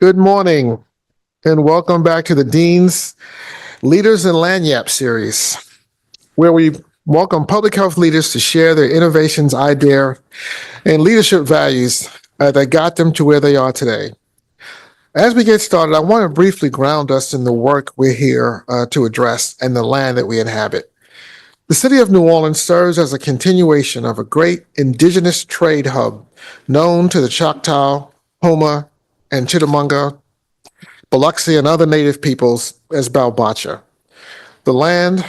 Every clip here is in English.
Good morning, and welcome back to the Dean's Leaders in Lanyap series, where we welcome public health leaders to share their innovations, ideas, and leadership values that got them to where they are today. As we get started, I want to briefly ground us in the work we're here to address and the land that we inhabit. The city of New Orleans serves as a continuation of a great indigenous trade hub known to the Choctaw, Houma, and Chittamauga, Biloxi, and other native peoples as Balbacha, the land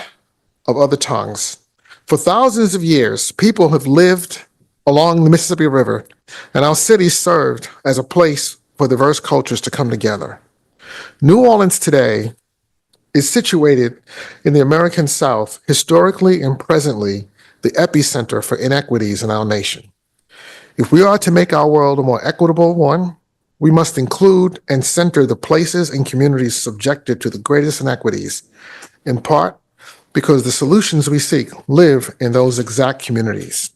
of other tongues. For thousands of years, people have lived along the Mississippi River, and our city served as a place for diverse cultures to come together. New Orleans today is situated in the American South, historically and presently the epicenter for inequities in our nation. If we are to make our world a more equitable one, we must include and center the places and communities subjected to the greatest inequities, in part because the solutions we seek live in those exact communities.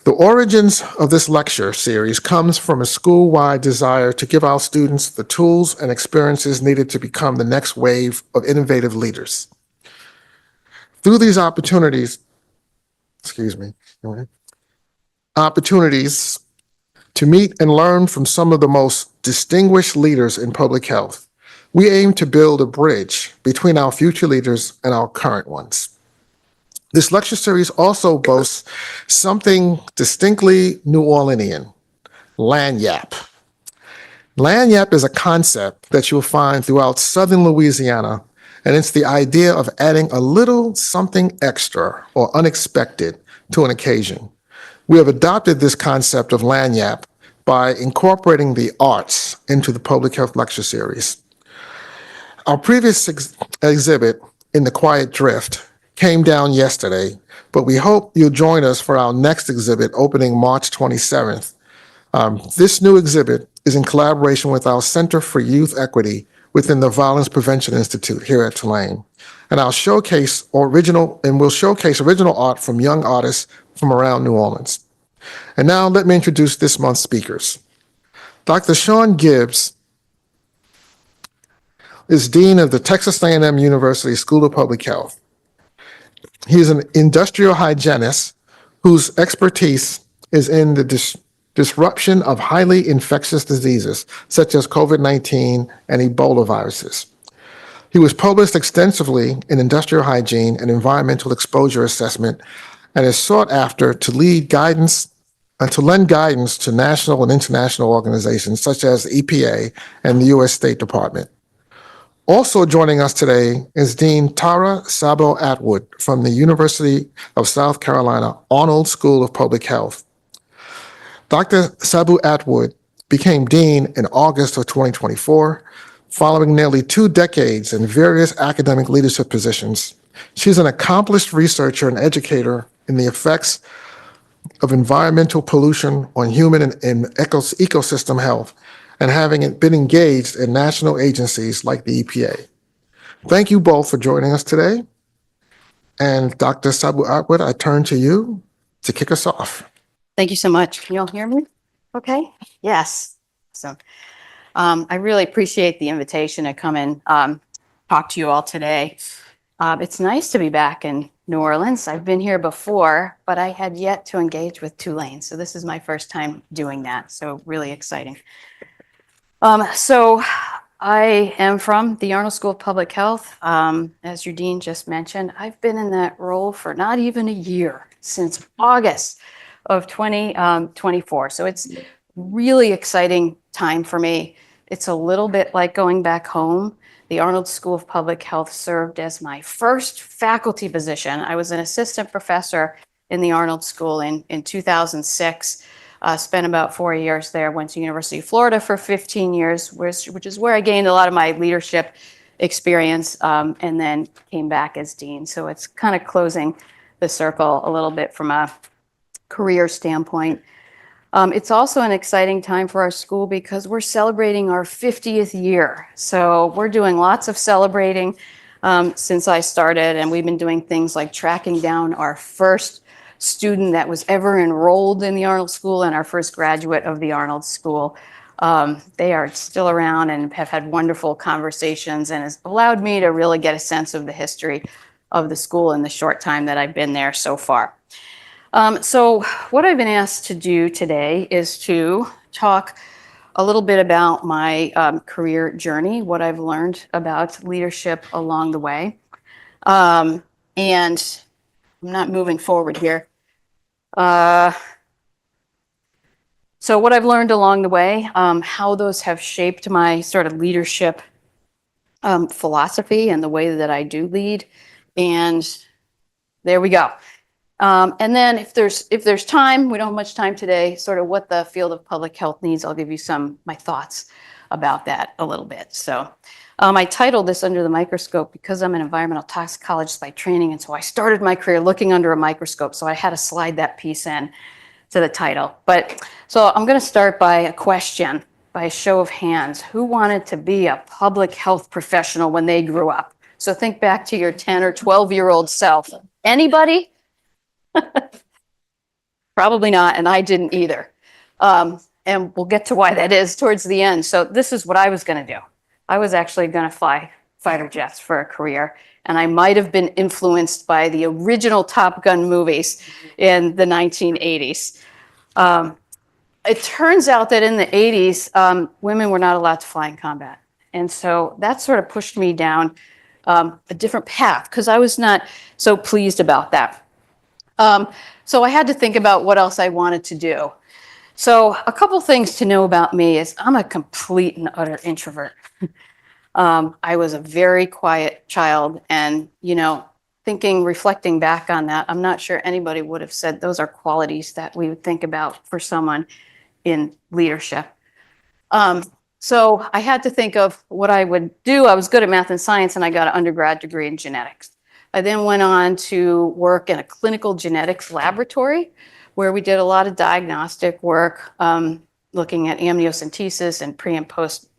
The origins of this lecture series comes from a school-wide desire to give our students the tools and experiences needed to become the next wave of innovative leaders. Through these opportunities to meet and learn from some of the most distinguished leaders in public health, we aim to build a bridge between our future leaders and our current ones. This lecture series also boasts something distinctly New Orleanian: lanyap. Lanyap is a concept that you'll find throughout southern Louisiana, and it's the idea of adding a little something extra or unexpected to an occasion. We have adopted this concept of lanyap by incorporating the arts into the public health lecture series. Our previous exhibit, In the Quiet Drift, came down yesterday, but we hope you'll join us for our next exhibit opening March 27th. This new exhibit is in collaboration with our Center for Youth Equity within the Violence Prevention Institute here at Tulane. And we'll showcase original art from young artists from around New Orleans. And now let me introduce this month's speakers. Dr. Shawn Gibbs is Dean of the Texas A&M University School of Public Health. He is an industrial hygienist whose expertise is in the disruption of highly infectious diseases, such as COVID-19 and Ebola viruses. He was published extensively in industrial hygiene and environmental exposure assessment, and is sought after to lend guidance to national and international organizations such as the EPA and the U.S. State Department. Also joining us today is Dean Tara Sabo-Attwood from the University of South Carolina Arnold School of Public Health. Dr. Sabo-Attwood became dean in August of 2024, following nearly 2 decades in various academic leadership positions. She's an accomplished researcher and educator in the effects of environmental pollution on human and ecosystem health, and having been engaged in national agencies like the EPA. Thank you both for joining us today. And Dr. Sabo-Attwood, I turn to you to kick us off. Thank you so much. Can you all hear me? Okay. Yes. So I really appreciate the invitation to come and talk to you all today. It's nice to be back in New Orleans. I've been here before, but I had yet to engage with Tulane. So this is my first time doing that. So really exciting. So I am from the Arnold School of Public Health. As your dean just mentioned, I've been in that role for not even a year, since August of 2024. So it's really exciting time for me. It's a little bit like going back home. The Arnold School of Public Health served as my first faculty position. I was an assistant professor in the Arnold School in 2006. Spent about 4 years there, went to University of Florida for 15 years, which is where I gained a lot of my leadership experience, and then came back as dean. So it's kind of closing the circle a little bit from a career standpoint. It's also an exciting time for our school because we're celebrating our 50th year. So we're doing lots of celebrating since I started, and we've been doing things like tracking down our first student that was ever enrolled in the Arnold School and our first graduate of the Arnold School. They are still around and have had wonderful conversations and has allowed me to really get a sense of the history of the school in the short time that I've been there so far. So what I've been asked to do today is to talk a little bit about my career journey, what I've learned about leadership along the way. And I'm not moving forward here. So what I've learned along the way, how those have shaped my sort of leadership philosophy and the way that I do lead. And there we go. And then if there's time, we don't have much time today, sort of what the field of public health needs, I'll give you my thoughts about that a little bit. So I titled this Under the Microscope because I'm an environmental toxicologist by training. And so I started my career looking under a microscope. So I had to slide that piece in to the title. But so I'm going to start by a question, by a show of hands. Who wanted to be a public health professional when they grew up? So think back to your 10 or 12-year-old self. Anybody? Probably not, and I didn't either. And we'll get to why that is towards the end. So this is what I was going to do. I was actually going to fly fighter jets for a career, and I might have been influenced by the original Top Gun movies in the 1980s. It turns out that in the 80s, women were not allowed to fly in combat. And so that sort of pushed me down a different path because I was not so pleased about that. So I had to think about what else I wanted to do. So a couple things to know about me is I'm a complete and utter introvert. I was a very quiet child, and reflecting back on that, I'm not sure anybody would have said those are qualities that we would think about for someone in leadership. So I had to think of what I would do. I was good at math and science, and I got an undergrad degree in genetics. I then went on to work in a clinical genetics laboratory where we did a lot of diagnostic work, looking at amniocentesis and pre and post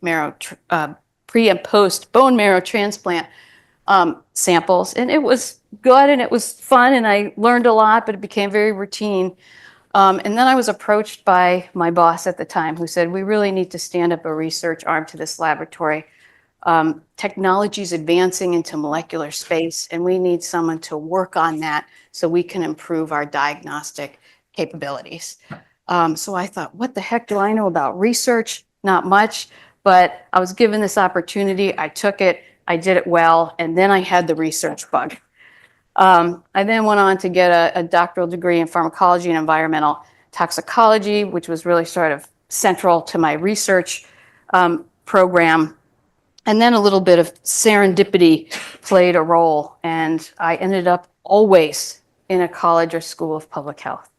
bone marrow transplant samples. And it was good and it was fun and I learned a lot, but it became very routine. And then I was approached by my boss at the time who said, we really need to stand up a research arm to this laboratory. Technology is advancing into molecular space, and we need someone to work on that so we can improve our diagnostic capabilities. So I thought, what the heck do I know about research? Not much, but I was given this opportunity. I took it, I did it well, and then I had the research bug. I then went on to get a doctoral degree in pharmacology and environmental toxicology, which was really sort of central to my research program. And then a little bit of serendipity played a role, and I ended up always in a college or school of public health.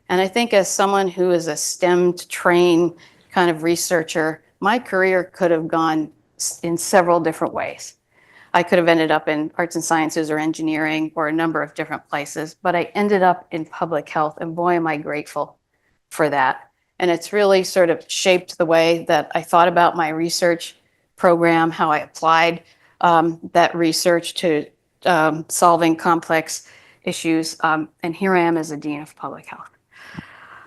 And I think as someone who is a STEM trained kind of researcher, my career could have gone in several different ways. I could have ended up in arts and sciences or engineering or a number of different places, but I ended up in public health, and boy, am I grateful for that. And it's really sort of shaped the way that I thought about my research program, how I applied that research to solving complex issues. And here I am as a dean of public health.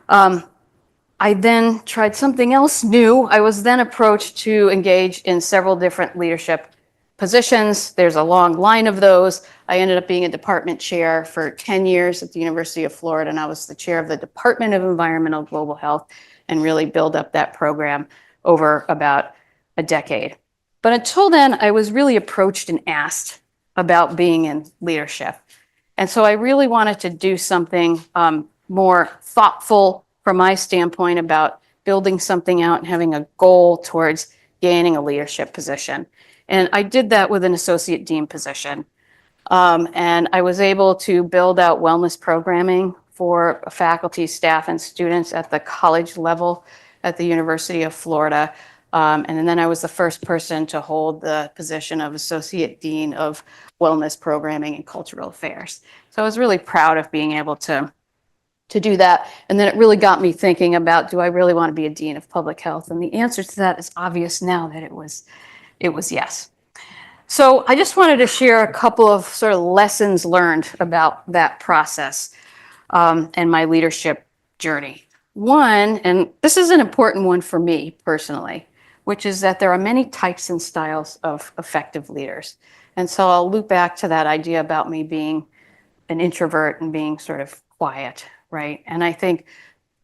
I then tried something else new. I was then approached to engage in several different leadership positions. There's a long line of those. I ended up being a department chair for 10 years at the University of Florida, and I was the chair of the Department of Environmental Global Health and really built up that program over about a decade. But until then, I was really approached and asked about being in leadership. And so I really wanted to do something more thoughtful from my standpoint about building something out and having a goal towards gaining a leadership position. And I did that with an associate dean position. And I was able to build out wellness programming for faculty, staff, and students at the college level at the University of Florida. And then I was the first person to hold the position of Associate Dean of Wellness Programming and Cultural Affairs. So I was really proud of being able to do that. And then it really got me thinking about, do I really want to be a Dean of Public Health? And the answer to that is obvious now that it was yes. So I just wanted to share a couple of sort of lessons learned about that process and my leadership journey. One, and this is an important one for me personally, which is that there are many types and styles of effective leaders. And so I'll loop back to that idea about me being an introvert and being sort of quiet, right? And I think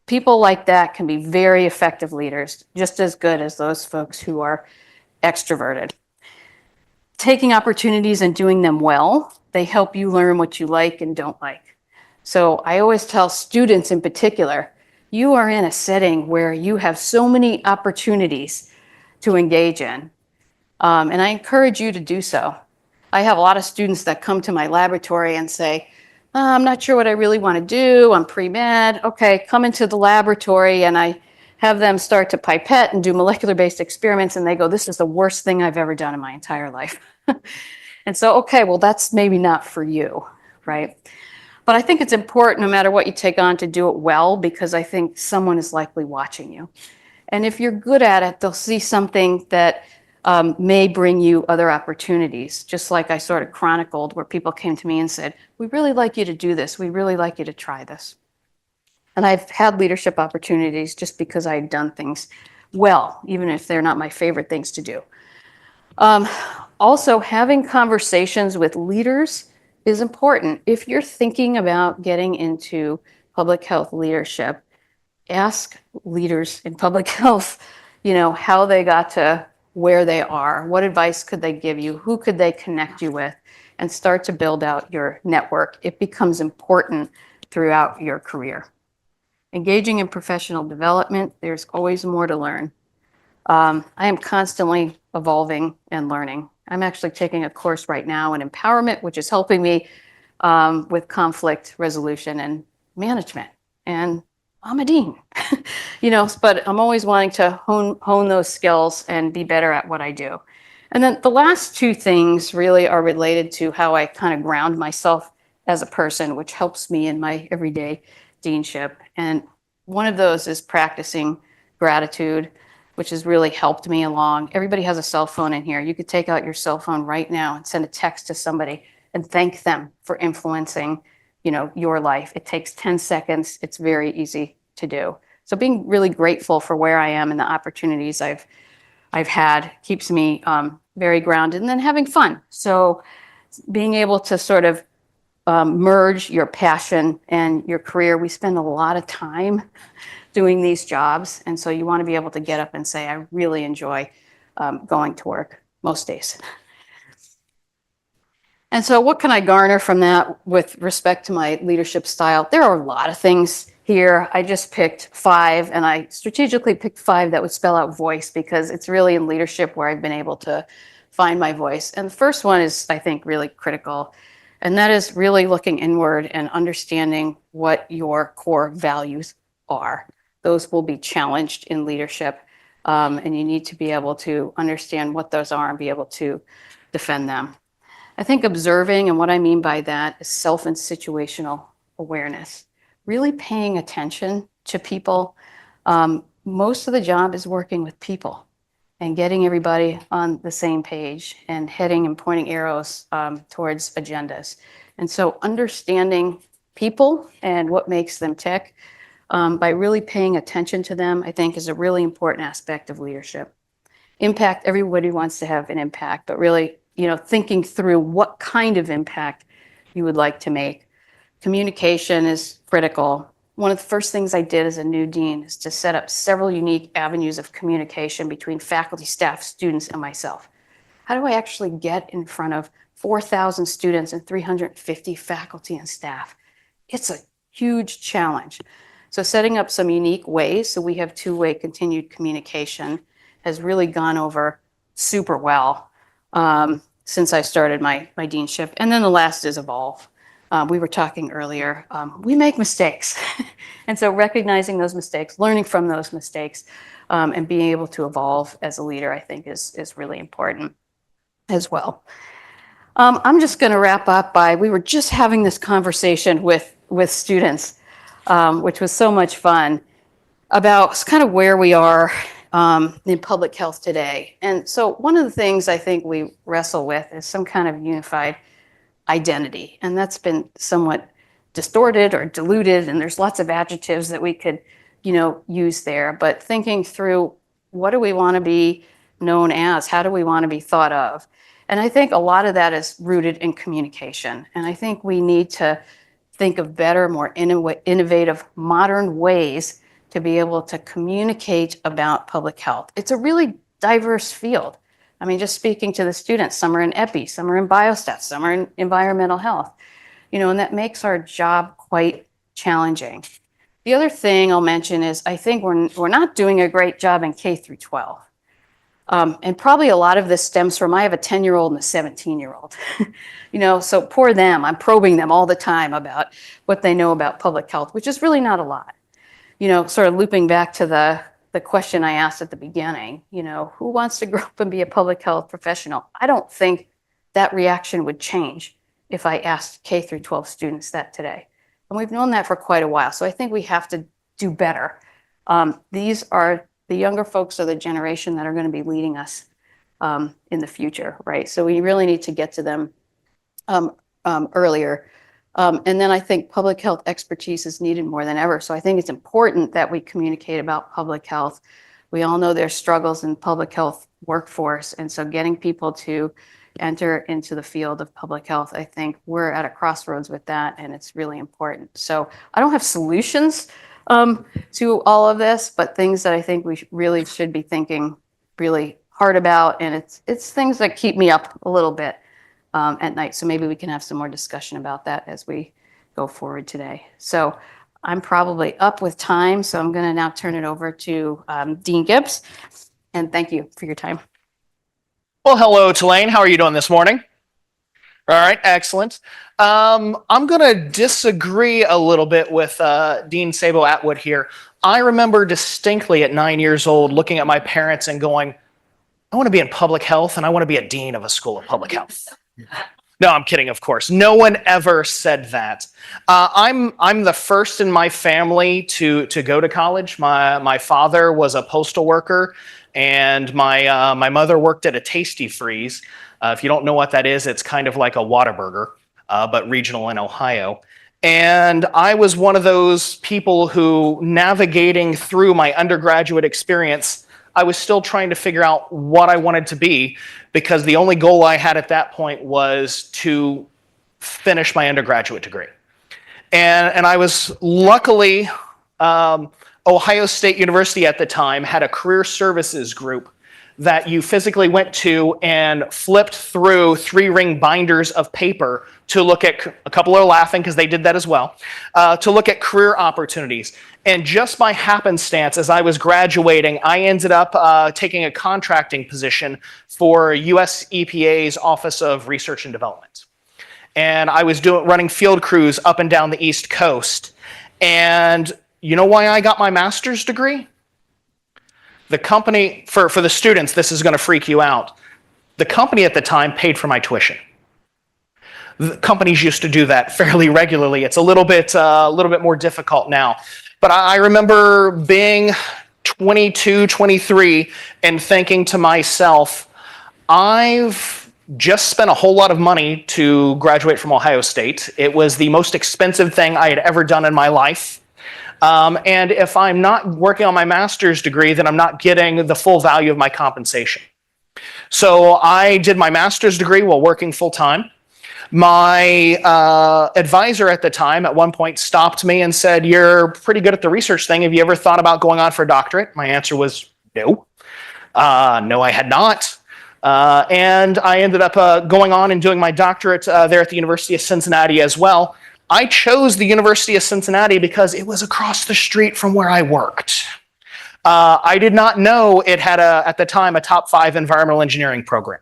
people like that can be very effective leaders, just as good as those folks who are extroverted. Taking opportunities and doing them well, they help you learn what you like and don't like. So I always tell students in particular, you are in a setting where you have so many opportunities to engage in. And I encourage you to do so. I have a lot of students that come to my laboratory and say, I'm not sure what I really want to do. I'm pre-med. Okay, come into the laboratory, and I have them start to pipette and do molecular-based experiments, and they go, this is the worst thing I've ever done in my entire life. And so, okay, well, that's maybe not for you, right? But I think it's important, no matter what you take on, to do it well, because I think someone is likely watching you. And if you're good at it, they'll see something that may bring you other opportunities, just like I sort of chronicled, where people came to me and said, we really like you to do this. We really like you to try this. And I've had leadership opportunities just because I had done things well, even if they're not my favorite things to do. Also, having conversations with leaders is important. If you're thinking about getting into public health leadership, ask leaders in public health, how they got to where they are, what advice could they give you, who could they connect you with, and start to build out your network. It becomes important throughout your career. Engaging in professional development, there's always more to learn. I am constantly evolving and learning. I'm actually taking a course right now in empowerment, which is helping me with conflict resolution and management. And I'm a dean, but I'm always wanting to hone those skills and be better at what I do. And then the last two things really are related to how I kind of ground myself as a person, which helps me in my everyday deanship. And one of those is practicing gratitude, which has really helped me along. Everybody has a cell phone in here. You could take out your cell phone right now and send a text to somebody and thank them for influencing your life. It takes 10 seconds. It's very easy to do. So being really grateful for where I am and the opportunities I've had keeps me very grounded, and then having fun. So being able to sort of merge your passion and your career. We spend a lot of time doing these jobs, and so you want to be able to get up and say, I really enjoy going to work most days. And so what can I garner from that with respect to my leadership style? There are a lot of things here. I just picked 5, and I strategically picked 5 that would spell out voice, because it's really in leadership where I've been able to find my voice. And the first one is, I think, really critical, and that is really looking inward and understanding what your core values are. Those will be challenged in leadership, and you need to be able to understand what those are and be able to defend them. I think observing, and what I mean by that is self and situational awareness, really paying attention to people. Most of the job is working with people and getting everybody on the same page and heading and pointing arrows towards agendas. And so understanding people and what makes them tick by really paying attention to them, I think, is a really important aspect of leadership. Impact, everybody wants to have an impact, but really, thinking through what kind of impact you would like to make. Communication is critical. One of the first things I did as a new dean is to set up several unique avenues of communication between faculty, staff, students, and myself. How do I actually get in front of 4,000 students and 350 faculty and staff? It's a huge challenge. So setting up some unique ways so we have two-way continued communication has really gone over super well since I started my deanship. And then the last is evolve. We were talking earlier, we make mistakes. And so recognizing those mistakes, learning from those mistakes, and being able to evolve as a leader, I think is really important as well. I'm just gonna wrap up by, we were just having this conversation with students, which was so much fun, about kind of where we are in public health today. And so one of the things I think we wrestle with is some kind of unified identity. And that's been somewhat distorted or diluted, and there's lots of adjectives that we could used there, but thinking through what do we want to be known as? How do we want to be thought of? And I think a lot of that is rooted in communication. And I think we need to think of better, more innovative, modern ways to be able to communicate about public health. It's a really diverse field. I mean, just speaking to the students, some are in epi, some are in biostats, some are in environmental health, and that makes our job quite challenging. The other thing I'll mention is I think we're not doing a great job in K through 12. And probably a lot of this stems from, I have a 10-year-old and a 17-year-old, so poor them. I'm probing them all the time about what they know about public health, which is really not a lot. Sort of looping back to the question I asked at the beginning, who wants to grow up and be a public health professional? I don't think that reaction would change if I asked K through 12 students that today. And we've known that for quite a while. So I think we have to do better. These are the younger folks are the generation that are going to be leading us in the future, right? So we really need to get to them earlier. And then I think public health expertise is needed more than ever. So I think it's important that we communicate about public health. We all know there's struggles in public health workforce. And so getting people to enter into the field of public health, I think we're at a crossroads with that, and it's really important. So I don't have solutions to all of this, but things that I think we really should be thinking really hard about. And it's things that keep me up a little bit at night. So maybe we can have some more discussion about that as we go forward today. So I'm probably up with time, so I'm going to now turn it over to Dean Gibbs. And thank you for your time. Well, hello, Tulane. How are you doing this morning? All right, excellent. I'm going to disagree a little bit with Dean Sabo-Attwood here. I remember distinctly at 9 years old looking at my parents and going, I want to be in public health and I want to be a dean of a school of public health. No, I'm kidding, of course. No one ever said that. I'm the first in my family to go to college. My father was a postal worker, and my mother worked at a Tasty Freeze. If you don't know what that is, it's kind of like a Whataburger, but regional in Ohio. And I was one of those people who, navigating through my undergraduate experience, I was still trying to figure out what I wanted to be, because the only goal I had at that point was to finish my undergraduate degree. And I was luckily, Ohio State University at the time had a career services group that you physically went to and flipped through 3-ring binders of paper to look at, a couple are laughing because they did that as well, to look at career opportunities. And just by happenstance, as I was graduating, I ended up taking a contracting position for US EPA's Office of Research and Development. And I was running field crews up and down the East Coast. And you know why I got my master's degree? The company, for the students, this is going to freak you out. The company at the time paid for my tuition. The companies used to do that fairly regularly. It's a little bit more difficult now. But I remember being 22, 23 and thinking to myself, I've just spent a whole lot of money to graduate from Ohio State. It was the most expensive thing I had ever done in my life. And if I'm not working on my master's degree, then I'm not getting the full value of my compensation. So I did my master's degree while working full time. My advisor at the time at one point stopped me and said, "You're pretty good at the research thing. Have you ever thought about going on for a doctorate?" My answer was no. No, I had not. And I ended up going on and doing my doctorate there at the University of Cincinnati as well. I chose the University of Cincinnati because it was across the street from where I worked. I did not know it had, at the time, a top 5 environmental engineering program.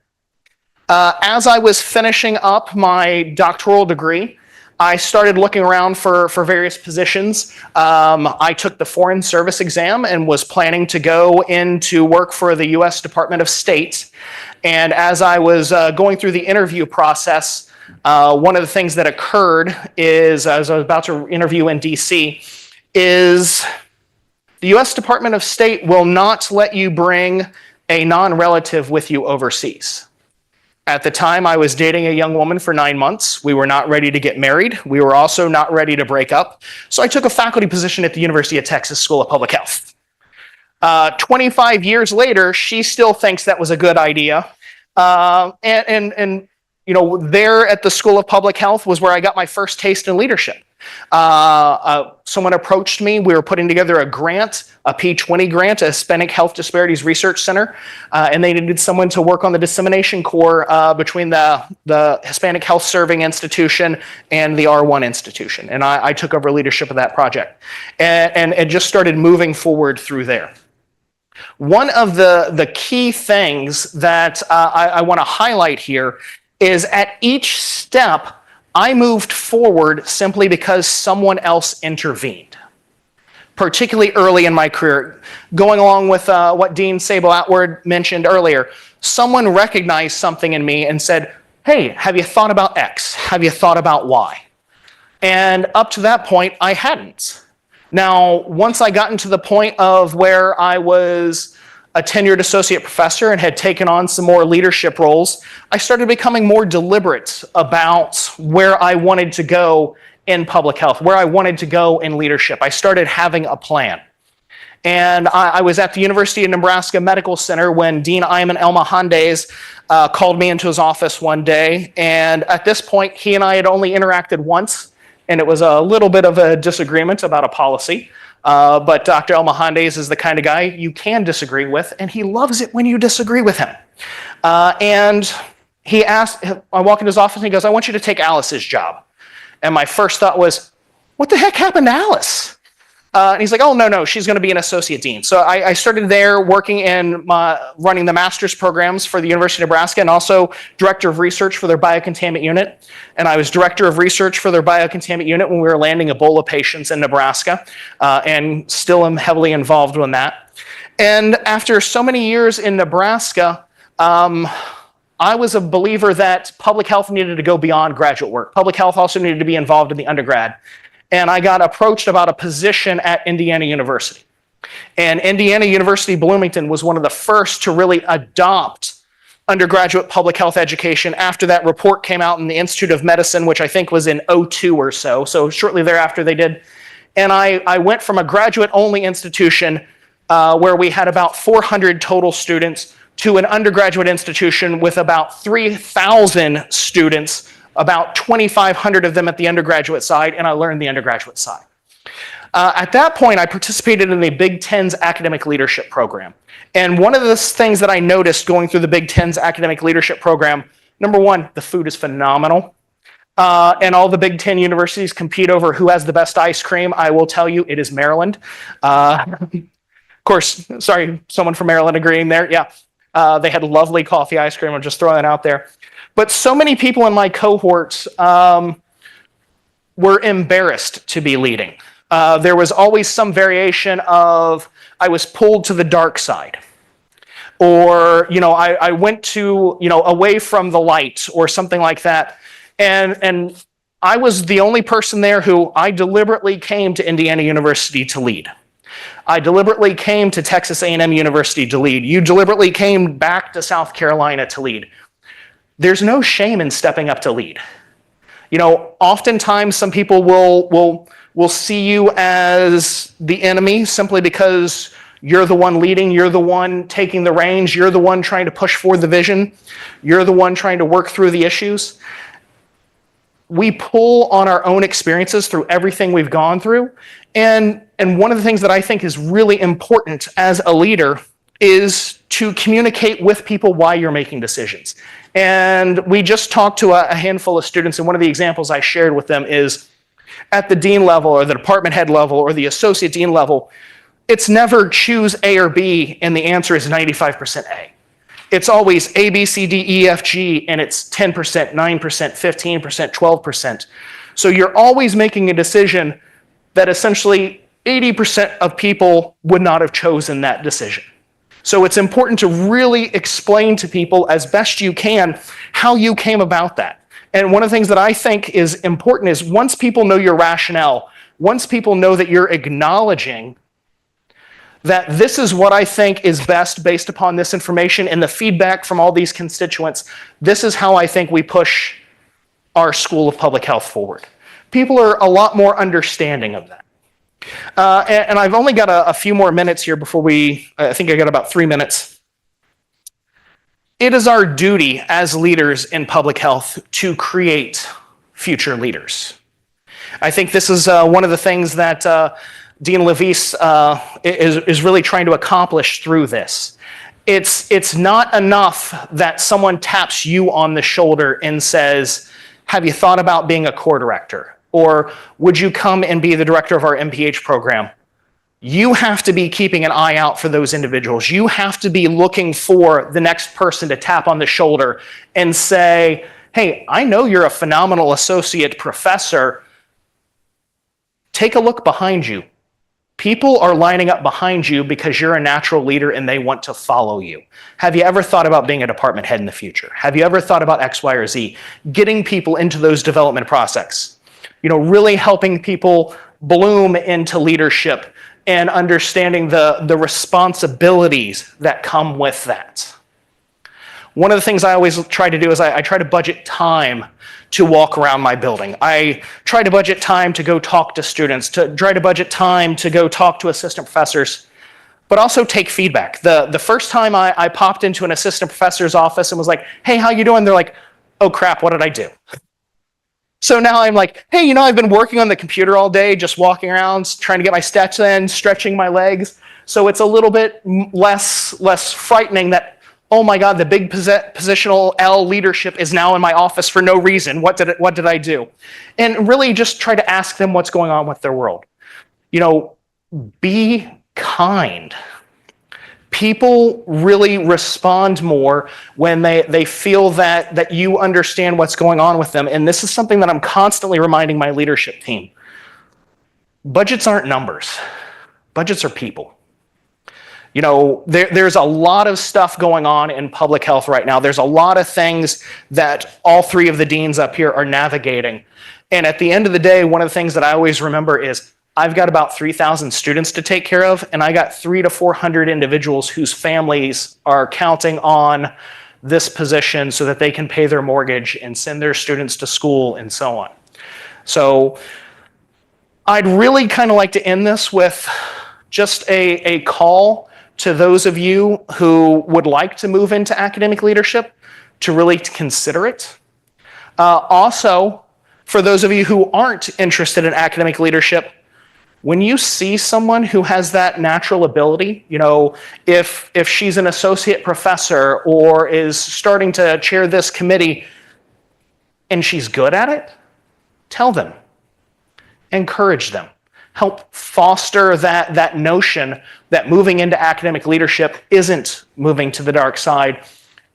As I was finishing up my doctoral degree, I started looking around for various positions. I took the Foreign Service exam and was planning to go into work for the U.S. Department of State. And as I was going through the interview process, one of the things that occurred is, as I was about to interview in DC, is the U.S. Department of State will not let you bring a non-relative with you overseas. At the time, I was dating a young woman for 9 months. We were not ready to get married. We were also not ready to break up. So I took a faculty position at the University of Texas School of Public Health. 25 years later, she still thinks that was a good idea. And there at the School of Public Health was where I got my first taste in leadership. Someone approached me. We were putting together a grant, a P20 grant, a Hispanic Health Disparities Research Center, and they needed someone to work on the dissemination core between the Hispanic Health Serving Institution and the R1 institution. And I took over leadership of that project and just started moving forward through there. One of the key things that I want to highlight here is at each step, I moved forward simply because someone else intervened, particularly early in my career. Going along with what Dean Sabo-Attwood mentioned earlier, someone recognized something in me and said, hey, have you thought about X? Have you thought about Y? And up to that point, I hadn't. Now, once I got into the point of where I was a tenured associate professor and had taken on some more leadership roles, I started becoming more deliberate about where I wanted to go in public health, where I wanted to go in leadership. I started having a plan. And I was at the University of Nebraska Medical Center when Dean Ayman Elmahandes called me into his office one day. And at this point, he and I had only interacted once, and it was a little bit of a disagreement about a policy. But Dr. Elmahandes is the kind of guy you can disagree with, and he loves it when you disagree with him. And he asked, I walk into his office and he goes, I want you to take Alice's job. And my first thought was, what the heck happened to Alice? And he's like, oh, no, she's going to be an associate dean. So I started there working in running the master's programs for the University of Nebraska and also director of research for their biocontaminant unit. And I was director of research for their biocontaminant unit when we were landing Ebola patients in Nebraska, and still am heavily involved in that. And after so many years in Nebraska, I was a believer that public health needed to go beyond graduate work. Public health also needed to be involved in the undergrad. And I got approached about a position at Indiana University. And Indiana University Bloomington was one of the first to really adopt undergraduate public health education after that report came out in the Institute of Medicine, which I think was in 2002 or so. So shortly thereafter they did. And I went from a graduate-only institution where we had about 400 total students to an undergraduate institution with about 3,000 students, about 2,500 of them at the undergraduate side, and I learned the undergraduate side. At that point, I participated in the Big Ten's academic leadership program. And one of the things that I noticed going through the Big Ten's academic leadership program, number one, the food is phenomenal. And all the Big Ten universities compete over who has the best ice cream. I will tell you, it is Maryland. Of course, sorry, someone from Maryland agreeing there. Yeah, they had lovely coffee ice cream. I'm just throwing that out there. But so many people in my cohorts were embarrassed to be leading. There was always some variation of, I was pulled to the dark side. Or, I went to, away from the light or something like that. And I was the only person there who I deliberately came to Indiana University to lead. I deliberately came to Texas A&M University to lead. You deliberately came back to South Carolina to lead. There's no shame in stepping up to lead. Oftentimes some people will see you as the enemy simply because you're the one leading, you're the one taking the reins, you're the one trying to push forward the vision, you're the one trying to work through the issues. We pull on our own experiences through everything we've gone through. And one of the things that I think is really important as a leader is to communicate with people why you're making decisions. And we just talked to a handful of students, and one of the examples I shared with them is at the dean level or the department head level or the associate dean level, it's never choose A or B and the answer is 95% A. It's always A, B, C, D, E, F, G, and it's 10%, 9%, 15%, 12%. So you're always making a decision that essentially 80% of people would not have chosen that decision. So it's important to really explain to people as best you can how you came about that. And one of the things that I think is important is once people know your rationale, once people know that you're acknowledging that this is what I think is best based upon this information and the feedback from all these constituents. This is how I think we push our School of Public Health forward. People are a lot more understanding of that. And I've only got a few more minutes here before I think I got about 3 minutes. It is our duty as leaders in public health to create future leaders. I think this is one of the things that Dean Levis is really trying to accomplish through this. It's not enough that someone taps you on the shoulder and says, have you thought about being a core director? Or would you come and be the director of our MPH program? You have to be keeping an eye out for those individuals. You have to be looking for the next person to tap on the shoulder and say, hey, I know you're a phenomenal associate professor. Take a look behind you. People are lining up behind you because you're a natural leader and they want to follow you. Have you ever thought about being a department head in the future? Have you ever thought about X, Y, or Z? Getting people into those development processes. Really helping people bloom into leadership and understanding the responsibilities that come with that. One of the things I always try to do is I try to budget time to walk around my building. I try to budget time to go talk to students, to try to budget time to go talk to assistant professors, but also take feedback. The first time I popped into an assistant professor's office and was like, hey, how you doing? They're like, oh crap, what did I do? So now I'm like, hey, I've been working on the computer all day, just walking around, trying to get my steps in, stretching my legs. So it's a little bit less frightening that, oh my God, the big positional L leadership is now in my office for no reason. What did I do? And really just try to ask them what's going on with their world. Be kind. People really respond more when they feel that you understand what's going on with them. And this is something that I'm constantly reminding my leadership team. Budgets aren't numbers. Budgets are people. There's a lot of stuff going on in public health right now. There's a lot of things that all three of the deans up here are navigating. And at the end of the day, one of the things that I always remember is I've got about 3,000 students to take care of, and I got 300 to 400 individuals whose families are counting on this position so that they can pay their mortgage and send their students to school and so on. So I'd really kind of like to end this with just a call to those of you who would like to move into academic leadership to really consider it. Also, for those of you who aren't interested in academic leadership, when you see someone who has that natural ability, if she's an associate professor or is starting to chair this committee and she's good at it, tell them, encourage them, help foster that notion that moving into academic leadership isn't moving to the dark side.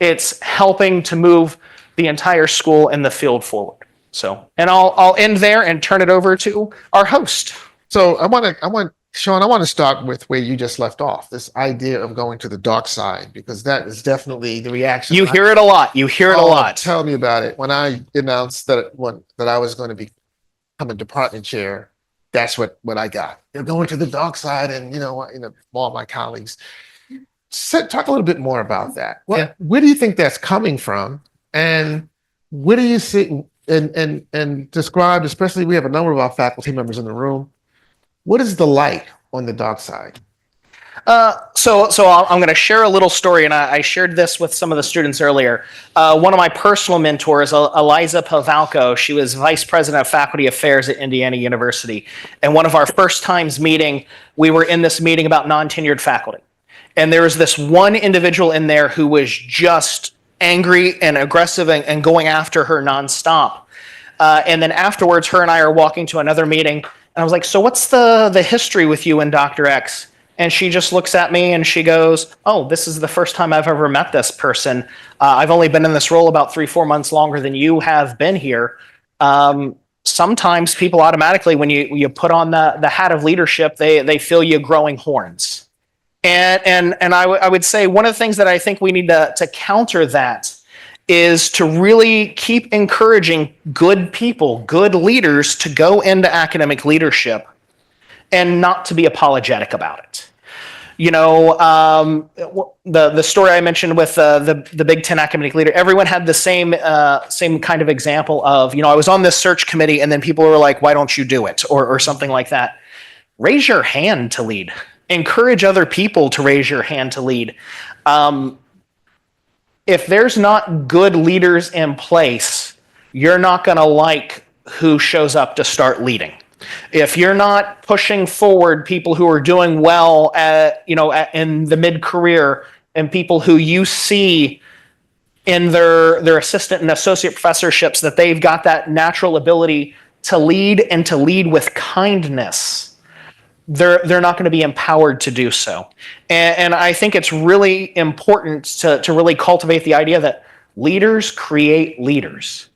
It's helping to move the entire school and the field forward. So, and I'll end there and turn it over to our host. So Shawn, I want to start with where you just left off, this idea of going to the dark side, because that is definitely the reaction. You hear it a lot. A lot. Tell me about it. When I announced that I was going to become a department chair, that's what I got. You're going to the dark side, and all my colleagues. Talk a little bit more about that. Where do you think that's coming from, and where do you see and describe? Especially, we have a number of our faculty members in the room. What is the light on the dark side? So I'm going to share a little story, and I shared this with some of the students earlier. One of my personal mentors, Eliza Pavalko, she was vice president of faculty affairs at Indiana University. And one of our first times meeting, we were in this meeting about non-tenured faculty. And there was this one individual in there who was just angry and aggressive and going after her nonstop. And then afterwards, her and I are walking to another meeting. And I was like, so what's the history with you and Dr. X? And she just looks at me and she goes, oh, this is the first time I've ever met this person. I've only been in this role about 3-4 months longer than you have been here. Sometimes people automatically, when you put on the hat of leadership, they feel you growing horns. And I would say one of the things that I think we need to counter that is to really keep encouraging good people, good leaders to go into academic leadership and not to be apologetic about it. The story I mentioned with the Big Ten academic leader, everyone had the same kind of example of, I was on this search committee and then people were like, why don't you do it? Or something like that. Raise your hand to lead. Encourage other people to raise your hand to lead. If there's not good leaders in place, you're not going to like who shows up to start leading. If you're not pushing forward people who are doing well in the mid-career and people who you see in their assistant and associate professorships that they've got that natural ability to lead and to lead with kindness, they're not going to be empowered to do so. And I think it's really important to really cultivate the idea that leaders create leaders.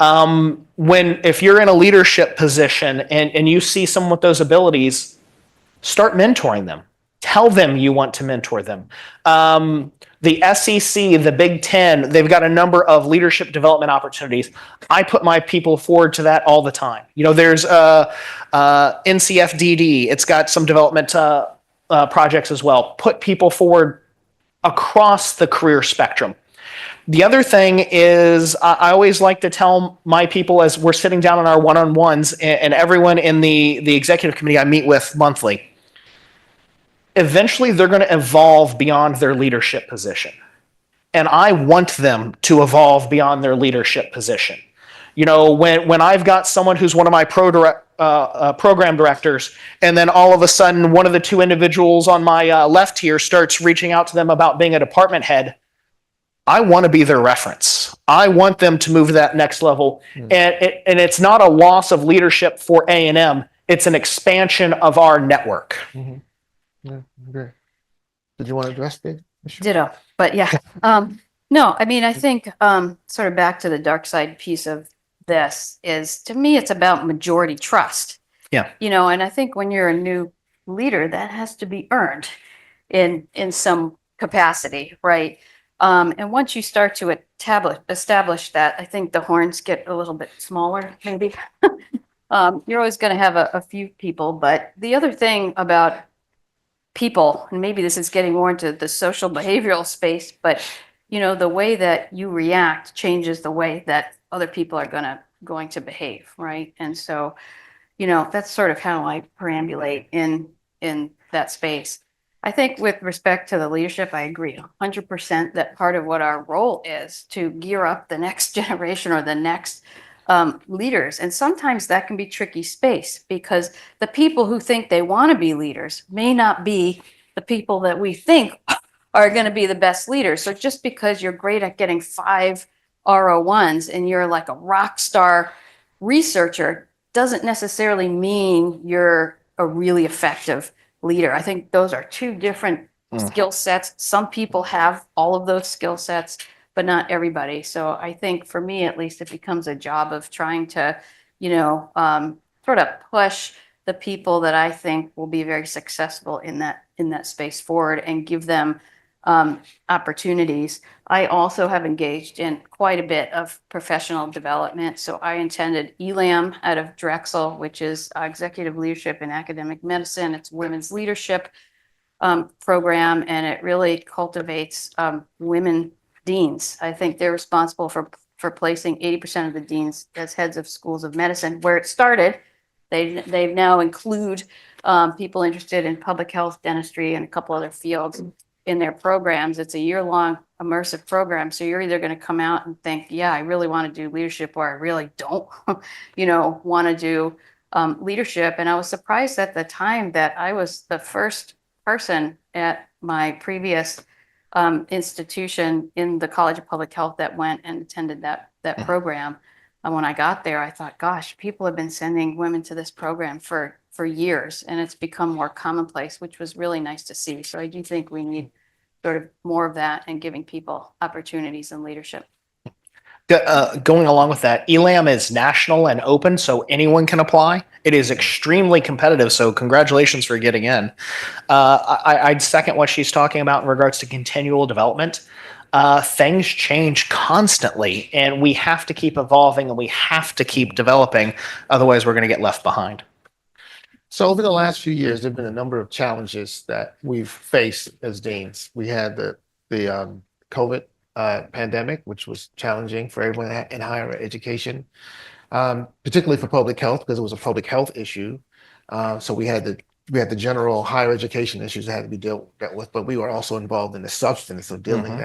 If you're in a leadership position and you see someone with those abilities, start mentoring them. Tell them you want to mentor them. The SEC, the Big Ten, they've got a number of leadership development opportunities. I put my people forward to that all the time. There's NCFDD. It's got some development projects as well. Put people forward across the career spectrum. The other thing is I always like to tell my people as we're sitting down on our one-on-ones and everyone in the executive committee I meet with monthly, eventually they're going to evolve beyond their leadership position. And I want them to evolve beyond their leadership position. When I've got someone who's one of my program directors, and then all of a sudden one of the two individuals on my left here starts reaching out to them about being a department head, I want to be their reference. I want them to move to that next level. And it's not a loss of leadership for A&M. It's an expansion of our network. Mm-hmm. Yeah, great. Did you want to address the issue? Ditto. But yeah. No, I mean, I think sort of back to the dark side piece of this is, to me, it's about majority trust. Yeah. And I think when you're a new leader, that has to be earned in some capacity, right? And once you start to establish that, I think the horns get a little bit smaller, maybe. You're always going to have a few people, but the other thing about people, and maybe this is getting more into the social behavioral space, but the way that you react changes the way that other people are going to behave, right? And so, that's sort of how I perambulate in that space. I think with respect to the leadership, I agree 100% that part of what our role is to gear up the next generation or the next leaders. And sometimes that can be tricky space because the people who think they want to be leaders may not be the people that we think are going to be the best leaders. So just because you're great at getting 5 R01s and you're like a rock star researcher doesn't necessarily mean you're a really effective leader. I think those are two different skill sets. Some people have all of those skill sets, but not everybody. So I think for me, at least, it becomes a job of trying to, sort of push the people that I think will be very successful in that space forward and give them opportunities. I also have engaged in quite a bit of professional development. So I attended ELAM out of Drexel, which is Executive Leadership in Academic Medicine. It's women's leadership program, and it really cultivates women deans. I think they're responsible for placing 80% of the deans as heads of schools of medicine. Where it started, they now include people interested in public health, dentistry, and a couple other fields in their programs. It's a year-long immersive program. So you're either going to come out and think, yeah, I really want to do leadership, or I really don't, want to do leadership. And I was surprised at the time that I was the first person at my previous institution in the College of Public Health that went and attended that program. And when I got there, I thought, gosh, people have been sending women to this program for years, and it's become more commonplace, which was really nice to see. So I do think we need sort of more of that and giving people opportunities in leadership. Going along with that, ELAM is national and open, so anyone can apply. It is extremely competitive, so congratulations for getting in. I'd second what she's talking about in regards to continual development. Things change constantly, and we have to keep evolving and we have to keep developing. Otherwise, we're going to get left behind. So over the last few years, there've been a number of challenges that we've faced as deans. We had the COVID pandemic, which was challenging for everyone in higher education, particularly for public health because it was a public health issue. So we had the general higher education issues that had to be dealt with, but we were also involved in the substance of dealing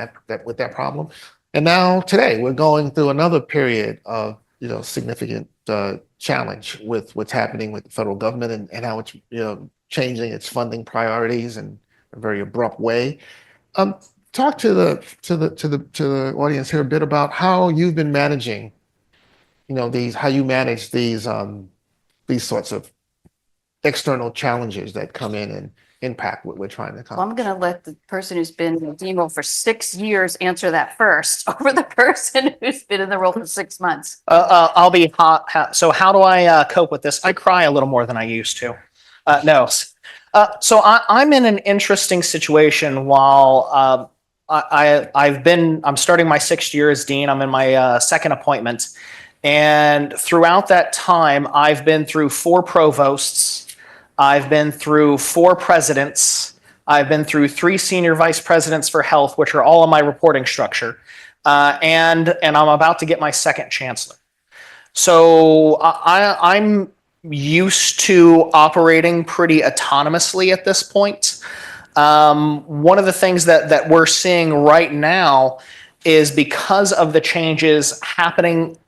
with that problem. And now today we're going through another period of significant challenge with what's happening with the federal government and how it's changing its funding priorities in a very abrupt way. Talk to the audience here a bit about how you've been managing how you manage these sorts of external challenges that come in and impact what we're trying to Well, I'm accomplish. going to let the person who's been in the dean role for 6 years answer that first over the person who's been in the role for 6 months. I'll be hot. So how do I cope with this? I cry a little more than I used to. No. So I'm in an interesting situation while I'm starting my 6th year as dean. I'm in my second appointment. And throughout that time, I've been through 4 provosts. I've been through 4 presidents. I've been through 3 senior vice presidents for health, which are all in my reporting structure. And I'm about to get my 2nd chancellor. So I'm used to operating pretty autonomously at this point. One of the things that we're seeing right now is because of the changes happening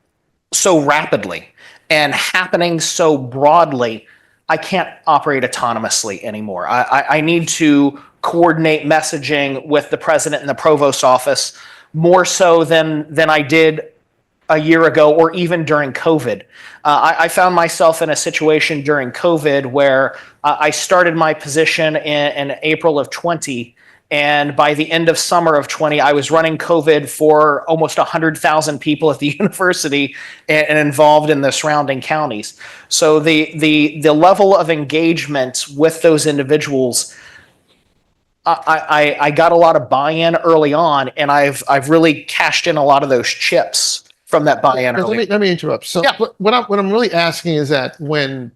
so rapidly and happening so broadly, I can't operate autonomously anymore. I need to coordinate messaging with the president and the provost's office more so than I did a year ago or even during COVID. I found myself in a situation during COVID where I started my position in April of 20. And by the end of summer of 20, I was running COVID for almost 100,000 people at the university and involved in the surrounding counties. So the level of engagement with those individuals, I got a lot of buy-in early on, and I've really cashed in a lot of those chips from that buy-in early. Let me interrupt. So Yeah. what I'm really asking is that when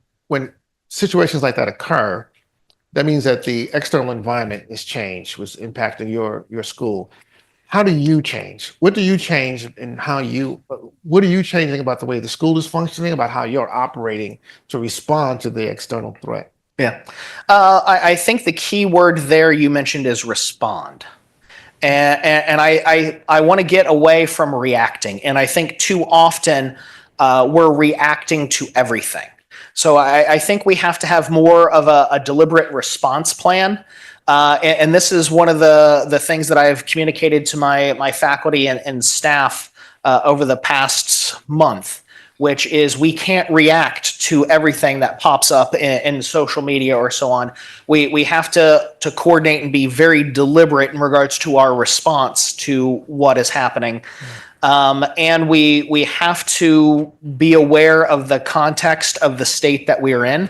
situations like that occur, that means that the external environment is changed, was impacting your school. How do you change? What do you change in what are you changing about the way the school is functioning, about how you're operating to respond to the external threat? Yeah. I think the key word there you mentioned is respond. And I want to get away from reacting. And I think too often we're reacting to everything. So I think we have to have more of a deliberate response plan. And this is one of the things that I've communicated to my faculty and staff over the past month, which is we can't react to everything that pops up in social media or so on. We have to coordinate and be very deliberate in regards to our response to what is happening. And we have to be aware of the context of the state that we are in,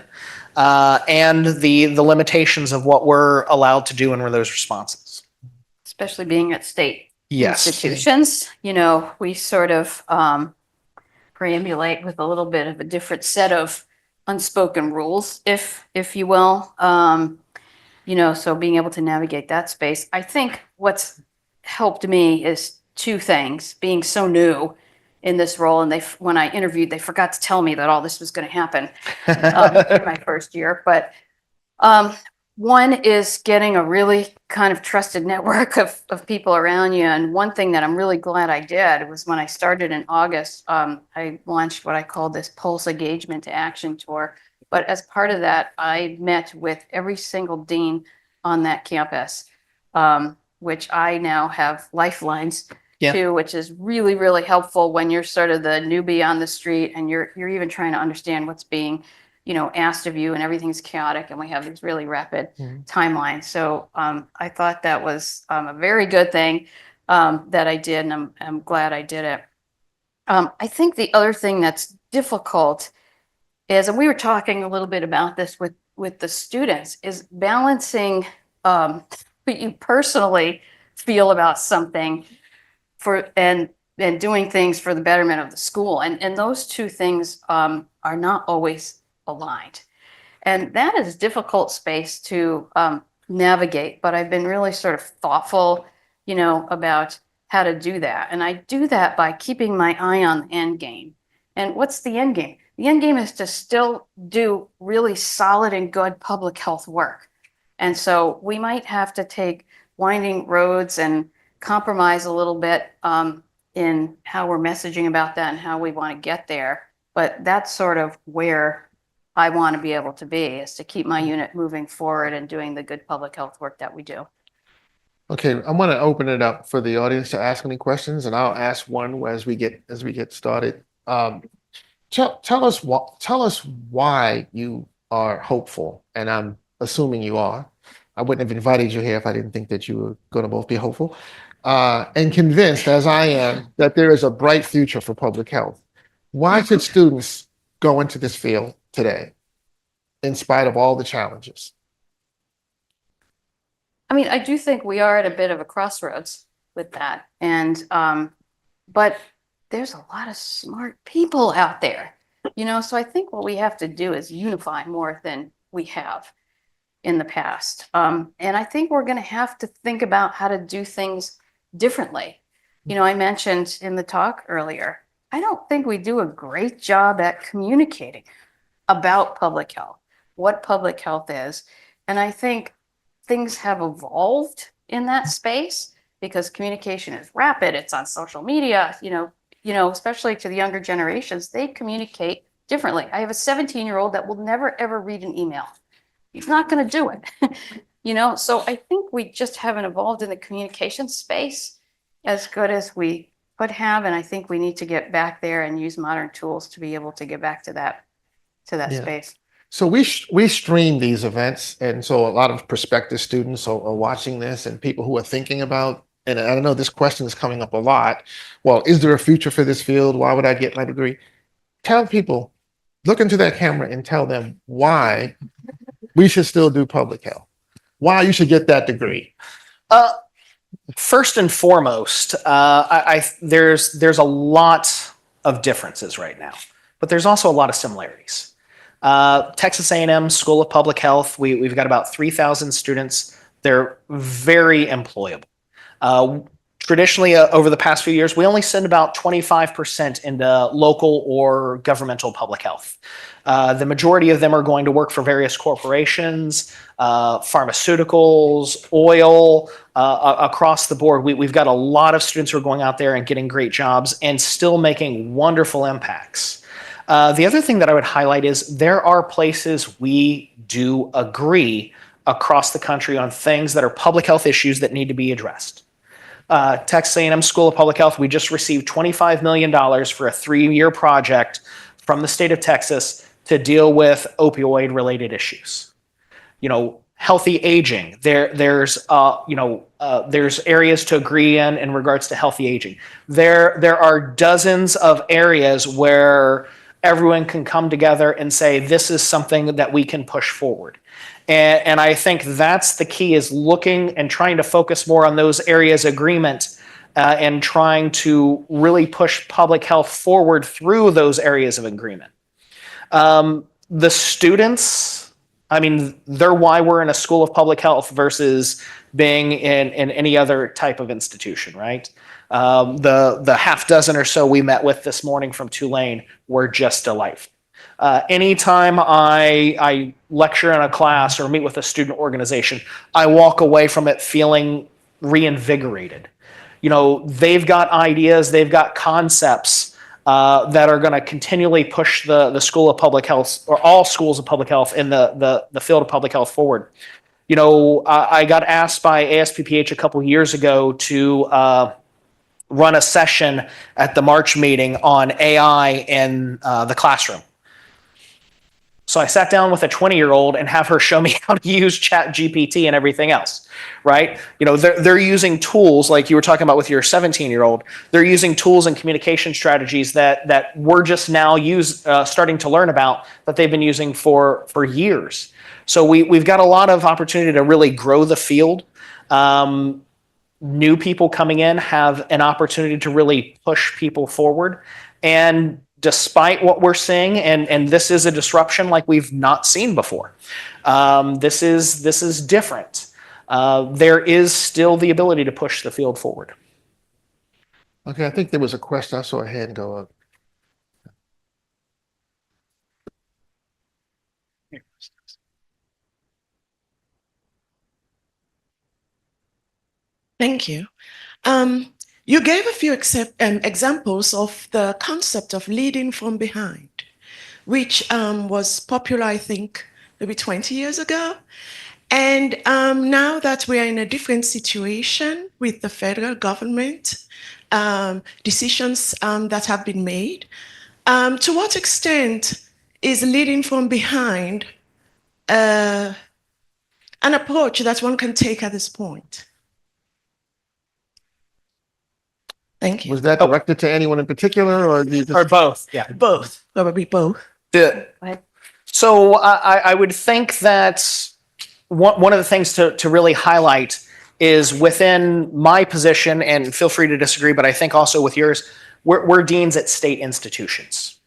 and the limitations of what we're allowed to do in those responses. Especially being at state Yes. institutions, we sort of preambulate with a little bit of a different set of unspoken rules, if you will. So being able to navigate that space. I think what's helped me is 2 things. Being so new in this role, and when I interviewed, they forgot to tell me that all this was going to happen in my first year. But one is getting a really kind of trusted network of people around you. And one thing that I'm really glad I did was when I started in August, I launched what I call this Pulse Engagement to Action Tour. But as part of that, I met with every single dean on that campus, which I now have lifelines to, which is really, really helpful when you're sort of the newbie on the street and you're even trying to understand what's being asked of you, and everything's chaotic, and we have these really rapid timelines. So I thought that was a very good thing that I did, and I'm glad I did it. I think the other thing that's difficult is, and we were talking a little bit about this with the students, is balancing what you personally feel about something and doing things for the betterment of the school. And those 2 things are not always aligned. And that is a difficult space to navigate, but I've been really sort of thoughtful, about how to do that. And I do that by keeping my eye on the end game. And what's the end game? The end game is to still do really solid and good public health work. And so we might have to take winding roads and compromise a little bit in how we're messaging about that and how we want to get there. But that's sort of where I want to be able to be, is to keep my unit moving forward and doing the good public health work that we do. Okay, I'm going to open it up for the audience to ask any questions, and I'll ask one as we get started. Tell us why you are hopeful, and I'm assuming you are. I wouldn't have invited you here if I didn't think that you were going to both be hopeful, and convinced, as I am, that there is a bright future for public health. Why should students go into this field today, in spite of all the challenges? I mean, I do think we are at a bit of a crossroads with that. And, but there's a lot of smart people out there, so I think what we have to do is unify more than we have in the past. And I think we're going to have to think about how to do things differently. I mentioned in the talk earlier, I don't think we do a great job at communicating about public health, what public health is. And I think things have evolved in that space because communication is rapid. It's on social media, especially to the younger generations, they communicate differently. I have a 17-year-old that will never, ever read an email. He's not going to do it, so I think we just haven't evolved in the communication space as good as we could have. And I think we need to get back there and use modern tools to be able to get back to that space. So we stream these events, and so a lot of prospective students are watching this, and people who are thinking about, and I know this question is coming up a lot. Well, is there a future for this field? Why would I get my degree? Tell people, look into that camera and tell them why we should still do public health, why you should get that degree. First and foremost, there's a lot of differences right now, but there's also a lot of similarities. Texas A&M School of Public Health, we've got about 3,000 students. They're very employable. Traditionally, over the past few years, we only send about 25% into local or governmental public health. The majority of them are going to work for various corporations, pharmaceuticals, oil, across the board. We've got a lot of students who are going out there and getting great jobs and still making wonderful impacts. The other thing that I would highlight is there are places we do agree across the country on things that are public health issues that need to be addressed. Texas A&M School of Public Health, we just received $25 million for a 3-year project from the state of Texas to deal with opioid-related issues. Healthy aging. There's areas to agree in regards to healthy aging. There are dozens of areas where everyone can come together and say, this is something that we can push forward. And I think that's the key, is looking and trying to focus more on those areas of agreement and trying to really push public health forward through those areas of agreement. The students, they're why we're in a school of public health versus being in any other type of institution, right? The half dozen or so we met with this morning from Tulane were just delightful. Anytime I lecture in a class or meet with a student organization, I walk away from it feeling reinvigorated. They've got ideas, they've got concepts that are going to continually push the School of Public Health, or all schools of public health in the field of public health forward. I got asked by ASPPH a couple years ago to run a session at the March meeting on AI in the classroom. So I sat down with a 20-year-old and have her show me how to use ChatGPT and everything else, right? They're using tools like you were talking about with your 17-year-old. They're using tools and communication strategies that we're just now starting to learn about, that they've been using for years. So we've got a lot of opportunity to really grow the field. New people coming in have an opportunity to really push people forward. And despite what we're seeing, and this is a disruption like we've not seen before. This is different. There is still the ability to push the field forward. Okay, I think there was a question. I saw a hand go up. Thank you. You gave a few examples of the concept of leading from behind, which was popular, I think, maybe 20 years ago. And now that we are in a different situation with the federal government, decisions that have been made, to what extent is leading from behind an approach that one can take at this point? Thank you. Was that directed to anyone in particular, or you just... Or both, yeah. Both, probably both. So I would think that one of the things to really highlight is within my position, and feel free to disagree, but I think also with yours, we're deans at state institutions.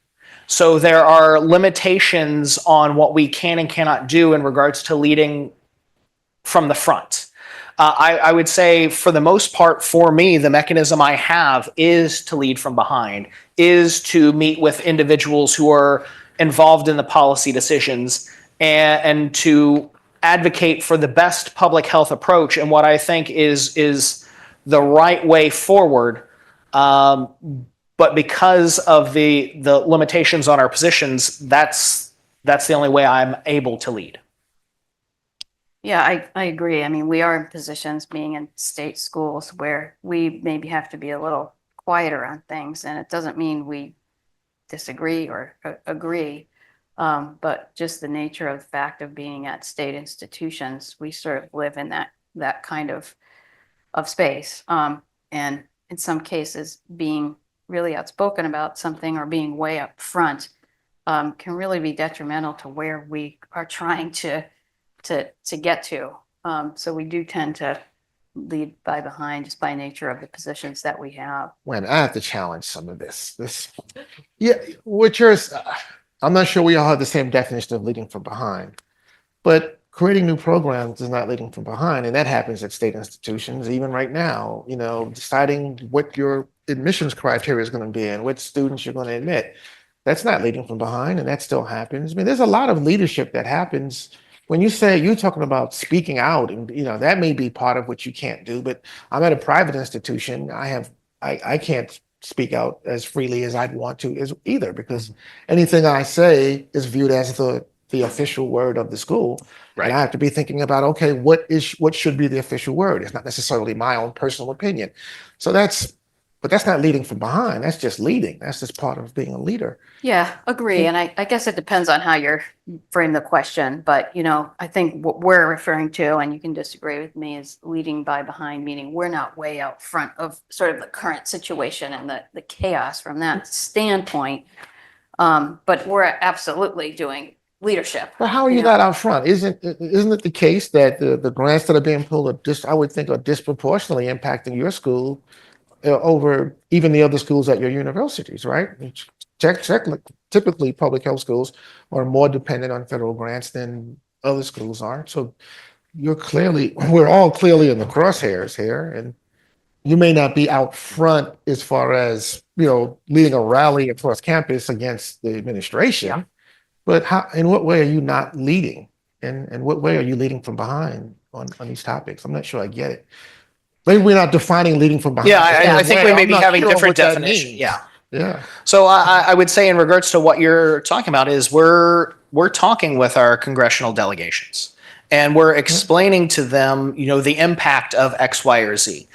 So there are limitations on what we can and cannot do in regards to leading from the front. I would say for the most part, for me, the mechanism I have is to lead from behind, is to meet with individuals who are involved in the policy decisions and to advocate for the best public health approach and what I think is the right way forward. But because of the limitations on our positions, that's the only way I'm able to lead. Yeah, I agree. I mean, we are in positions being in state schools where we maybe have to be a little quieter on things, and it doesn't mean we disagree or agree, but just the nature of the fact of being at state institutions, we sort of live in that kind of space. And in some cases, being really outspoken about something or being way up front can really be detrimental to where we are trying to get to. So we do tend to lead by behind just by nature of the positions that we have. When I have to challenge some of this, yeah, what yours, I'm not sure we all have the same definition of leading from behind, but creating new programs is not leading from behind. And that happens at state institutions, even right now, deciding what your admissions criteria is going to be and what students you're going to admit. That's not leading from behind, and that still happens. I mean, there's a lot of leadership that happens. When you say you're talking about speaking out, and that may be part of what you can't do, but I'm at a private institution. I can't speak out as freely as I'd want to either, because anything I say is viewed as the official word of the school. Right. And I have to be thinking about, okay, what should be the official word? It's not necessarily my own personal opinion. So but that's not leading from behind. That's just leading. That's just part of being a leader. Yeah, agree. And I guess it depends on how you frame the question. But, I think what we're referring to, and you can disagree with me, is leading by behind, meaning we're not way out front of sort of the current situation and the chaos from that standpoint. But we're absolutely doing leadership. But how are you not out front? Isn't it the case that the grants that are being pulled I would think are disproportionately impacting your school over even the other schools at your universities, right? Typically public health schools are more dependent on federal grants than other schools are. So we're all clearly in the crosshairs here, and you may not be out front as far as, leading a rally across campus against the administration, yeah. But in what way are you not leading? And what way are you leading from behind on these topics? I'm not sure I get it. Maybe we're not defining leading from behind. Yeah, I think we may be having different definitions. Yeah. So I would say in regards to what you're talking about is we're talking with our congressional delegations, and we're explaining to them, the impact of X, Y, or Z,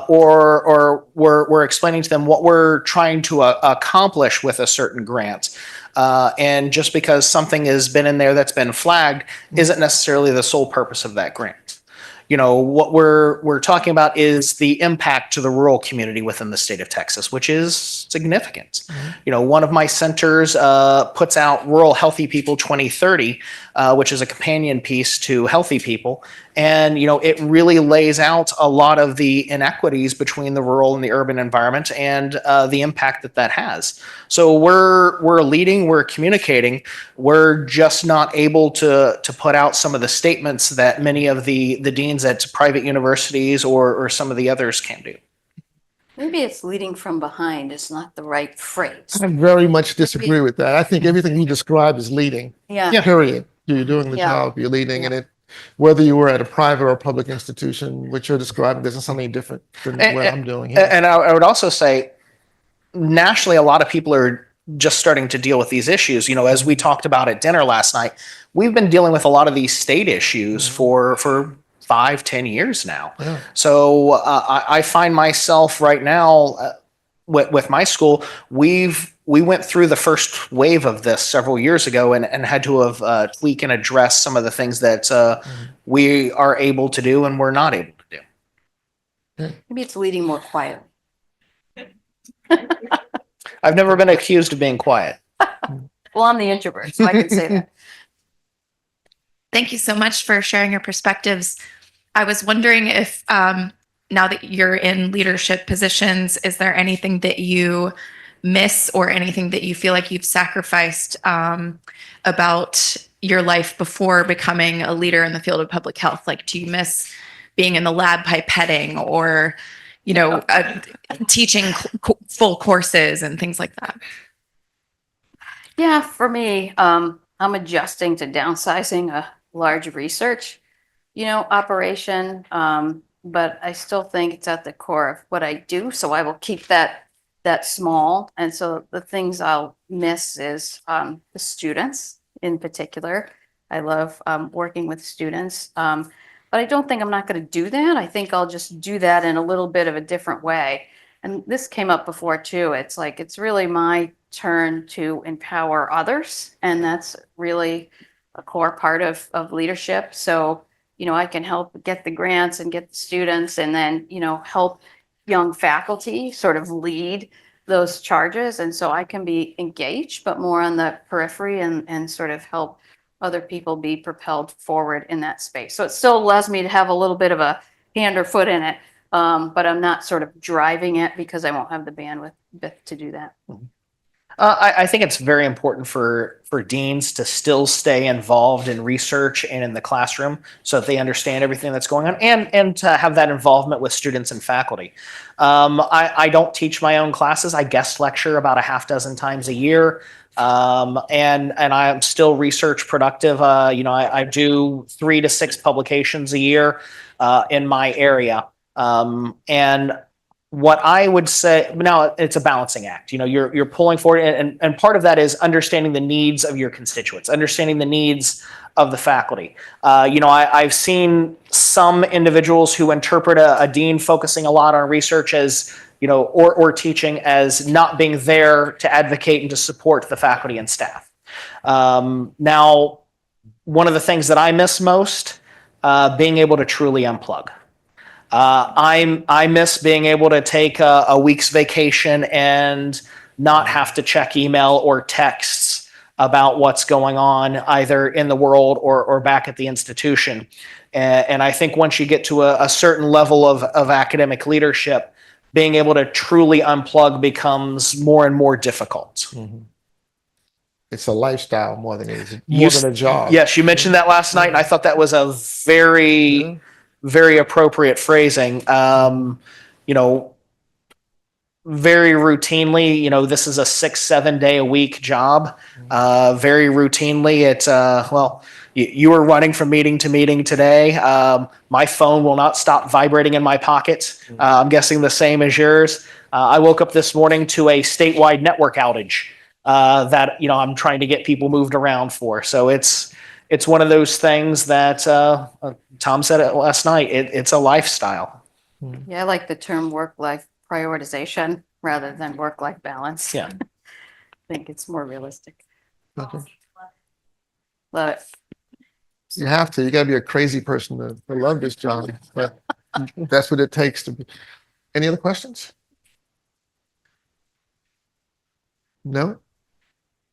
or we're explaining to them what we're trying to accomplish with a certain grant. And just because something has been in there that's been flagged isn't necessarily the sole purpose of that grant. What we're talking about is the impact to the rural community within the state of Texas, which is significant. Mm-hmm. One of my centers puts out Rural Healthy People 2030, which is a companion piece to Healthy People. And, it really lays out a lot of the inequities between the rural and the urban environment and the impact that that has. So we're leading, we're communicating, we're just not able to put out some of the statements that many of the deans at private universities or some of the others can do. Maybe it's leading from behind is not the right phrase. I very much disagree with that. I think everything you described is leading. Yeah. Period. You're doing the Yeah. job, you're leading, Yeah. and it, whether you were at a private or public institution, what you're describing doesn't sound any different than what I'm doing here. And I would also say, nationally, a lot of people are just starting to deal with these issues. As we talked about at dinner last night, we've been dealing with a lot of these state issues for 5-10 years now. Yeah. So I find myself right now with my school, we went through the first wave of this several years ago and had to have tweak and address some of the things that we are able to do and we're not able to do. Maybe it's leading more quietly. I've never been accused of being quiet. Well, I'm the introvert, so I can say that. Thank you so much for sharing your perspectives. I was wondering if, now that you're in leadership positions, is there anything that you miss or anything that you feel like you've sacrificed about your life before becoming a leader in the field of public health? Like, do you miss being in the lab pipetting or, teaching full courses and things like that? Yeah, for me, I'm adjusting to downsizing a large research, operation. But I still think it's at the core of what I do. So I will keep that small. And so the things I'll miss is the students in particular. I love working with students. But I don't think I'm not going to do that. I think I'll just do that in a little bit of a different way. And this came up before too. It's like, it's really my turn to empower others. And that's really a core part of leadership. So, I can help get the grants and get the students and then, help young faculty sort of lead those charges. And so I can be engaged, but more on the periphery and sort of help other people be propelled forward in that space. So it still allows me to have a little bit of a hand or foot in it, but I'm not sort of driving it because I won't have the bandwidth to do that. I think it's very important for deans to still stay involved in research and in the classroom so that they understand everything that's going on and to have that involvement with students and faculty. I don't teach my own classes. I guest lecture about a half dozen times a year. And I'm still research productive. I do 3 to 6 publications a year in my area. And what I would say now, it's a balancing act. You're pulling forward, and part of that is understanding the needs of your constituents, understanding the needs of the faculty. I've seen some individuals who interpret a dean focusing a lot on research as or teaching as not being there to advocate and to support the faculty and staff. Now, one of the things that I miss most, being able to truly unplug. I miss being able to take a week's vacation and not have to check email or texts about what's going on either in the world or back at the institution. And I think once you get to a certain level of academic leadership, being able to truly unplug becomes more and more difficult. Mm-hmm. It's a lifestyle more than a job. Yes, you mentioned that last night, and I thought that was a very, very appropriate phrasing. Very routinely, this is a 6-7 day a week job. Very routinely, it's you were running from meeting to meeting today. My phone will not stop vibrating in my pocket. I'm guessing the same as yours. I woke up this morning to a statewide network outage that I'm trying to get people moved around for. So it's one of those things that Tom said it last night. It's a lifestyle. Yeah, I like the term work-life prioritization rather than work-life balance. Yeah. I think it's more realistic. Okay. Love it. You have to. You got to be a crazy person to love this job, but that's what it takes to be. Any other questions? No?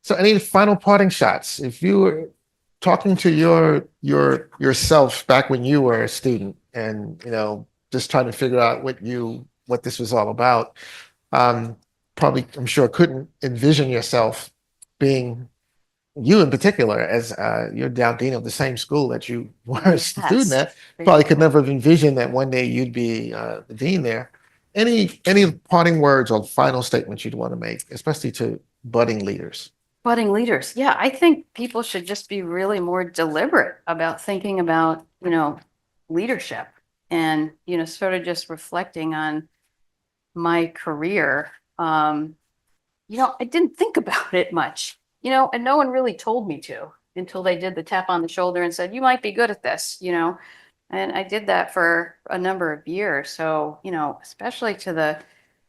So any final parting shots? If you were talking to yourself back when you were a student and, just trying to figure out what this was all about. Probably, I'm sure, couldn't envision yourself being you in particular as you're now dean of the same school that you were a student at. Probably could never have envisioned that one day you'd be the dean there. Any parting words or final statements you'd want to make, especially to budding leaders? Budding leaders. Yeah, I think people should just be really more deliberate about thinking about, leadership and, sort of just reflecting on my career. I didn't think about it much, and no one really told me to until they did the tap on the shoulder and said, you might be good at this, and I did that for a number of years. So, especially to the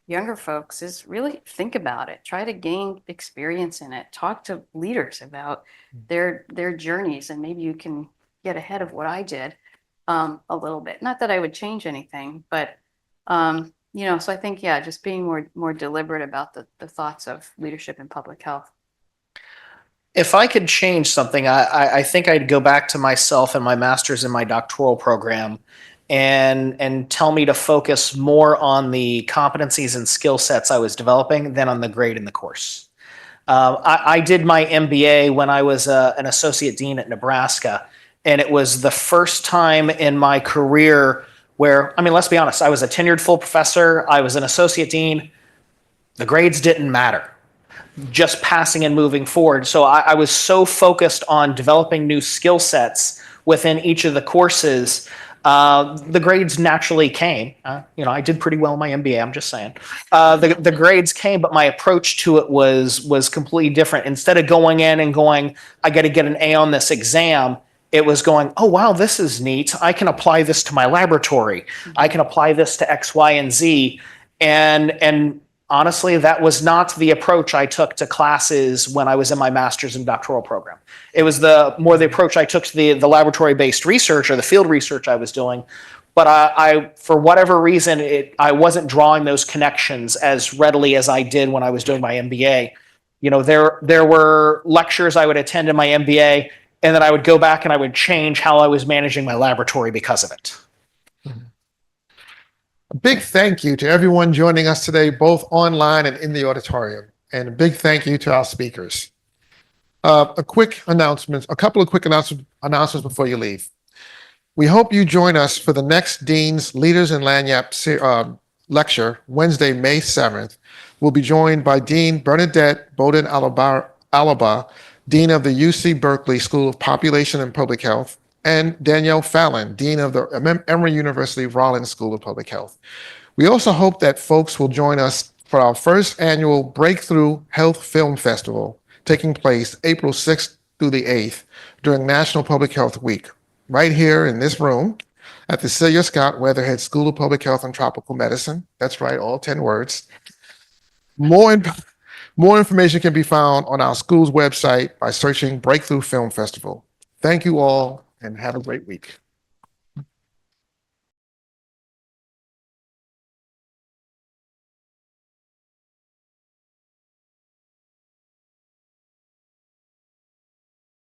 younger folks, is really think about it, try to gain experience in it, talk to leaders about their journeys, and maybe you can get ahead of what I did a little bit. Not that I would change anything, but so I think, yeah, just being more deliberate about the thoughts of leadership in public health. If I could change something, I think I'd go back to myself and my master's and my doctoral program and tell me to focus more on the competencies and skill sets I was developing than on the grade in the course. I did my MBA when I was an associate dean at Nebraska, and it was the first time in my career where, let's be honest, I was a tenured full professor, I was an associate dean, the grades didn't matter. Just passing and moving forward. So I was so focused on developing new skill sets within each of the courses. The grades naturally came. I did pretty well in my MBA, I'm just saying. The grades came, but my approach to it was completely different. Instead of going in and going, I got to get an A on this exam, it was going, oh, wow, this is neat. I can apply this to my laboratory. I can apply this to X, Y, and Z. And honestly, that was not the approach I took to classes when I was in my master's and doctoral program. It was more the approach I took to the laboratory-based research or the field research I was doing. But I for whatever reason, I wasn't drawing those connections as readily as I did when I was doing my MBA. There were lectures I would attend in my MBA, and then I would go back and I would change how I was managing my laboratory because of it. A big thank you to everyone joining us today, both online and in the auditorium. And a big thank you to our speakers. A couple of quick announcements before you leave. We hope you join us for the next Dean's Leaders in Lagniappe lecture, Wednesday, May 7th. We'll be joined by Dean Bernadette Bowden-Alaba, Dean of the UC Berkeley School of Population and Public Health, and Danielle Fallon, Dean of the Emory University Rollins School of Public Health. We also hope that folks will join us for our first annual Breakthrough Health Film Festival, taking place April 6th through the 8th during National Public Health Week, right here in this room at the Celia Scott Weatherhead School of Public Health and Tropical Medicine. That's right, all 10 words. More information can be found on our school's website by searching Breakthrough Film Festival. Thank you all and have a great week.